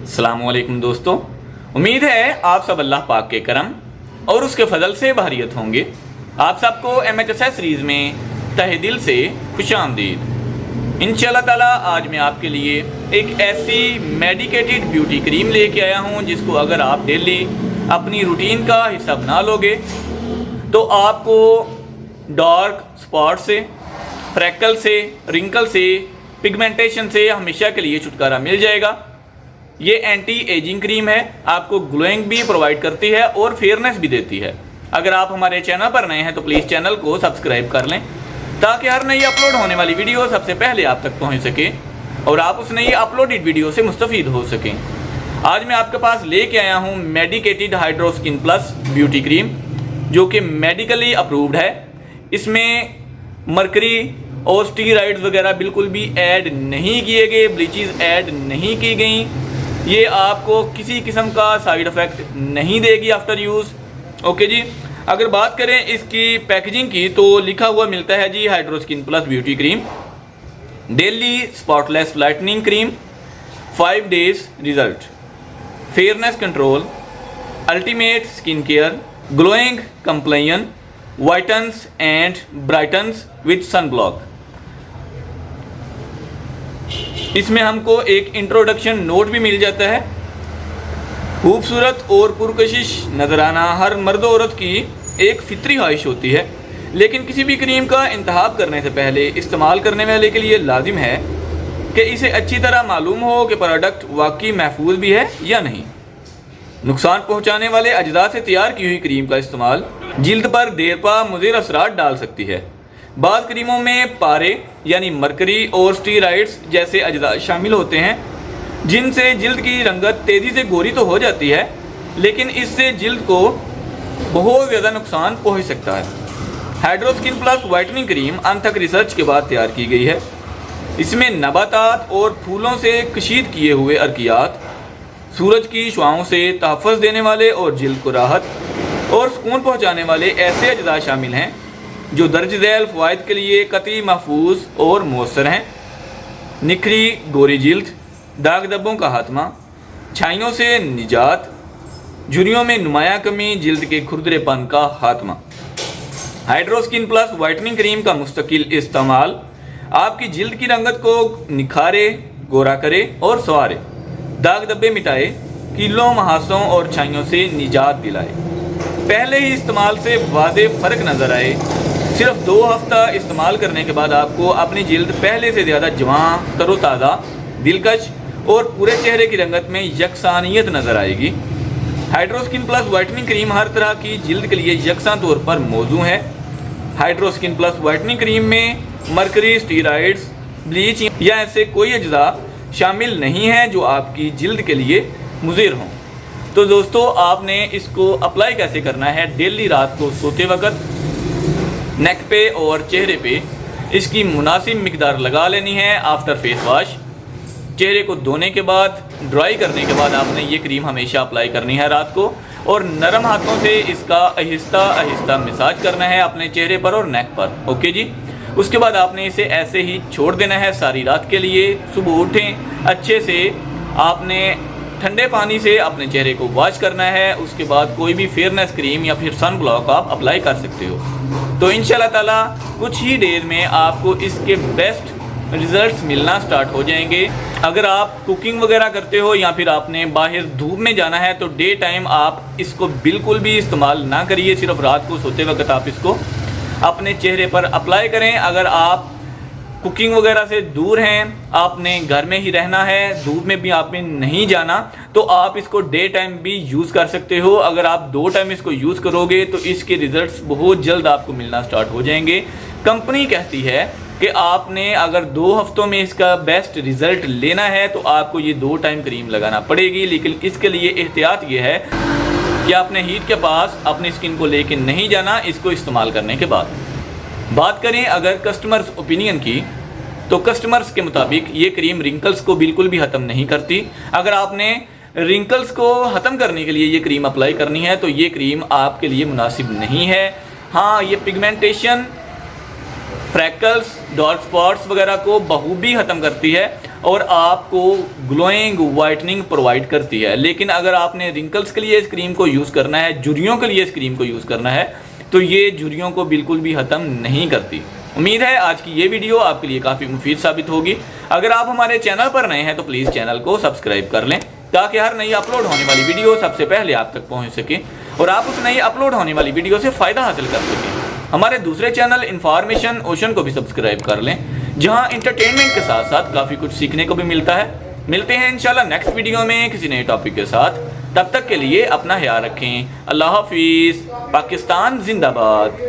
अस्सलाम वालेकुम दोस्तों, उम्मीद है आप सब अल्लाह पाक के करम और उसके फजल से बहरियत होंगे। आप सबको MHSS सीरीज़ में तहे दिल से खुशामदीद। इंशाल्लाह ताला आज मैं आपके लिए एक ऐसी मेडिकेटेड ब्यूटी क्रीम लेके आया हूँ जिसको अगर आप डेली अपनी रूटीन का हिस्सा बना लोगे तो आपको डार्क स्पॉट से, फ्रैकल से, रिंकल से, पिगमेंटेशन से हमेशा के लिए छुटकारा मिल जाएगा। ये एंटी एजिंग क्रीम है, आपको ग्लोइंग भी प्रोवाइड करती है और फेयरनेस भी देती है। अगर आप हमारे चैनल पर नए हैं तो प्लीज़ चैनल को सब्सक्राइब कर लें ताकि हर नई अपलोड होने वाली वीडियो सबसे पहले आप तक पहुंच सके और आप उस नई अपलोडेड वीडियो से मुस्तफ़ीद हो सकें। आज मैं आपके पास लेके आया हूं medicated hydro skin plus beauty cream जो कि मेडिकली अप्रूव्ड है। इसमें मरकरी और स्टीरॉइड्स वगैरह बिल्कुल भी ऐड नहीं किए गए, ब्लीचेस ऐड नहीं की गई। ये आपको किसी किस्म का साइड इफ़ेक्ट नहीं देगी आफ्टर यूज़। ओके जी, अगर बात करें इसकी पैकेजिंग की तो लिखा हुआ मिलता है जी hydro skin plus beauty cream, daily spotless lightening cream, 5 days result, fairness control, ultimate skin care, glowing complexion, whitens and brightens with sun block. इसमें हमको एक इंट्रोडक्शन नोट भी मिल जाता है। खूबसूरत और पुरकशिश नजराना हर मर्द औरत की एक फितरी ख्वाहिश होती है, लेकिन किसी भी क्रीम का इंतखाब करने से पहले इस्तेमाल करने वाले के लिए लाजिम है कि इसे अच्छी तरह मालूम हो कि प्रोडक्ट वाकई महफूज भी है या नहीं। नुकसान पहुंचाने वाले अजदा से तैयार की हुई क्रीम का इस्तेमाल जिल्द पर देरपा मुज़िर असरात डाल सकती है। बाज़ क्रीमों में पारे यानी मरकरी और स्टीरॉइड्स जैसे अजदा शामिल होते हैं जिनसे जिल्द की रंगत तेज़ी से गोरी तो हो जाती है, लेकिन इससे जिल्द को बहुत ज़्यादा नुकसान पहुंच सकता है। Hydro skin plus whitening cream अनथक रिसर्च के बाद तैयार की गई है। इसमें नबातात और फूलों से कशीद किए हुए अर्कियात, सूरज की शुआओं से तहफ़्फ़ुज़ देने वाले और जिल्द को राहत और सुकून पहुँचाने वाले ऐसे अजदा शामिल हैं जो दर्ज झैल फ़वाइद के लिए कतई महफूज और मौसर हैं। निखरी गोरी जिल्द, दाग धब्बों का खात्मा, छाइयों से निजात, झुर्रियों में नुमाया कमी, जिल्द के खुरदरेपन का खात्मा। Hydro skin plus whitening cream का मुस्तकिल इस्तेमाल आपकी जिल्द की रंगत को निखारे, गोरा करे और संवारे, दाग धब्बे मिटाए, कीलों, महासों और छाइयों से निजात दिलाए। पहले ही इस्तेमाल से वाज़ेह फ़र्क नज़र आए। सिर्फ 2 हफ्ता इस्तेमाल करने के बाद आपको अपनी जिल्द पहले से ज़्यादा जवां, तरोताज़ा, दिलकश और पूरे चेहरे की रंगत में यकसानियत नज़र आएगी। Hydro skin plus whitening cream हर तरह की जिल्द के लिए यकसा तौर पर मौजू है। Hydro skin plus whitening cream में मरकरी, स्टीरॉइड्स, ब्लीच या ऐसे कोई अज्जा शामिल नहीं है जो आपकी जिल्द के लिए मुज़िर हों। तो दोस्तों, आपने इसको अप्लाई कैसे करना है? डेली रात को सोते वक्त नेक पे और चेहरे पे इसकी मुनासिब मिकदार लगा लेनी है। आफ्टर फेस वॉश चेहरे को धोने के बाद, ड्राई करने के बाद आपने ये क्रीम हमेशा अप्लाई करनी है रात को, और नरम हाथों से इसका आहिस्ता आहिस्ता मसाज करना है अपने चेहरे पर और नेक पर। ओके जी, उसके बाद आपने इसे ऐसे ही छोड़ देना है सारी रात के लिए। सुबह उठें, अच्छे से आपने ठंडे पानी से अपने चेहरे को वॉश करना है। उसके बाद कोई भी फेयरनेस क्रीम या फिर सन ब्लॉक आप अप्लाई कर सकते हो। तो इंशाल्लाह ताला कुछ ही देर में आपको इसके बेस्ट रिजल्ट्स मिलना स्टार्ट हो जाएंगे। अगर आप कुकिंग वगैरह करते हो या फिर आपने बाहर धूप में जाना है तो डे टाइम आप इसको बिल्कुल भी इस्तेमाल ना करिए, सिर्फ रात को सोते वक्त आप इसको अपने चेहरे पर अप्लाई करें। अगर आप कुकिंग वगैरह से दूर हैं, आपने घर में ही रहना है, धूप में भी आपने नहीं जाना, तो आप इसको डे टाइम भी यूज़ कर सकते हो। अगर आप 2 टाइम इसको यूज़ करोगे तो इसके रिजल्ट्स बहुत जल्द आपको मिलना स्टार्ट हो जाएंगे। कंपनी कहती है कि आपने अगर 2 हफ्तों में इसका बेस्ट रिज़ल्ट लेना है तो आपको ये 2 टाइम क्रीम लगाना पड़ेगी, लेकिन इसके लिए एहतियात ये है कि आपने हीट के पास अपनी स्किन को लेके नहीं जाना इसको इस्तेमाल करने के बाद। बात करें अगर कस्टमर्स ओपिनियन की, तो कस्टमर्स के मुताबिक ये क्रीम रिंकल्स को बिल्कुल भी ख़त्म नहीं करती। अगर आपने रिंकल्स को ख़त्म करने के लिए ये क्रीम अप्लाई करनी है तो ये क्रीम आपके लिए मुनासिब नहीं है। हाँ, ये पिगमेंटेशन, फ्रैकल्स, डार्क स्पॉट्स वगैरह को बखूबी ख़त्म करती है। اور آپ کو گلوئنگ وائٹننگ پرووائڈ کرتی ہے. لیکن اگر آپ نے رنکلز کے لیے اس کریم کو یوز کرنا ہے, جھریوں کے لیے اس کریم کو یوز کرنا ہے, تو یہ جھریوں کو بالکل بھی ختم نہیں کرتی. امید ہے آج کی یہ ویڈیو آپ کے لیے کافی مفید ثابت ہوگی. اگر آپ ہمارے چینل پر نئے ہیں تو پلیز چینل کو سبسکرائب کر لیں تاکہ ہر نئی اپلوڈ ہونے والی ویڈیو سب سے پہلے آپ تک پہنچ سکے اور آپ اس نئی اپلوڈ ہونے والی ویڈیو سے فائدہ حاصل کر سکیں. ہمارے دوسرے چینل انفارمیشن اوشن کو بھی سبسکرائب کر لیں جہاں انٹرٹینمنٹ کے ساتھ ساتھ کافی کچھ سیکھنے کو بھی ملتا ہے. ملتے ہیں انشاءاللہ نیکسٹ ویڈیو میں کسی نئے ٹاپک کے ساتھ. تب تک کے لیے اپنا خیال رکھیں. اللہ حافظ. پاکستان زندہ باد.